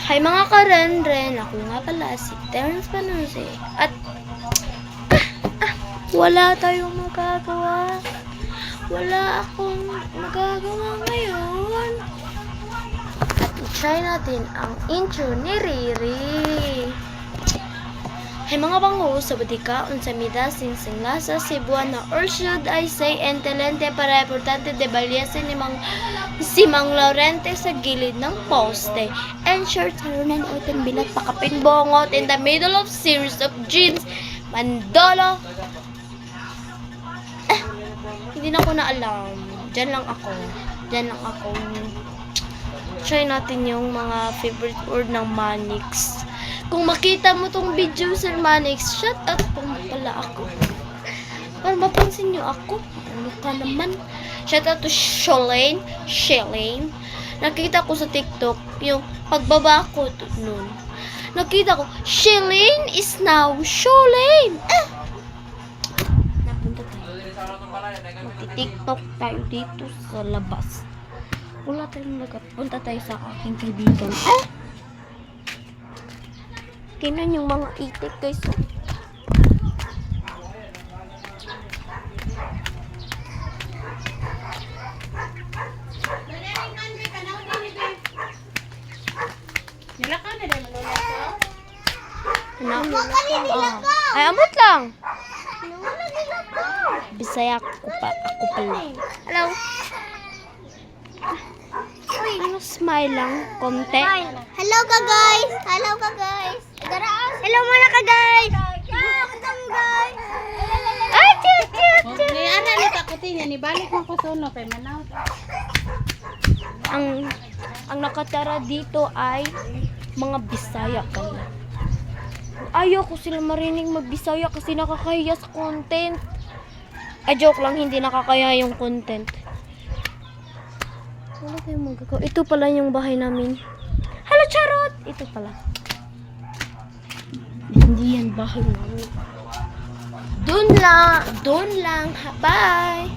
Hi mga karenren, ako nga pala si Terence Panuse at wala tayong magagawa. Wala akong magagawa ngayon. At i-try natin ang intro ni Riri. Hey mga bango, sabati ka, unsa mida sinsing lasa Cebuana, or should I say entelente para importante de balyasin ni si Mang Laurente sa gilid ng poste. And short tarunan oten bilat pakapin bongot in the middle of series of jeans. Mandolo. Hindi na ko na alam. Diyan lang ako. Try natin yung mga favorite word ng Manix. Kung makita mo tong video, Sir Manix, shut up kung pala ako. Para mapansin nyo ako. Ano ka naman? Shout out to Shalane. Nakita ko sa TikTok yung pagbaba ko nun. Nakita ko, Shalane is now Shalane. Napunta tayo. Magti-TikTok tayo dito sa labas. Wala tayong nagpunta tayo sa aking kaibigan. Kinan yung mga itik guys. Ay, amot lang. Bisaya ako pala. Hello. Ano, smile lang, konti. Hello ka guys. Hello muna ka guys. Guys. Ay, cute. Ni ana ni takutin niya ni balik mo ko suno kay manaw. Ang nakatara dito ay mga Bisaya pala. Ayoko sila marinig mag-Bisaya kasi nakakahiya sa content. Ay, joke lang, hindi nakakaya yung content. Wala tayong magagawa. Ito pala yung bahay namin. Hello, Charot! Ito pala. Hindi yan bahay namin. Doon lang. Bye!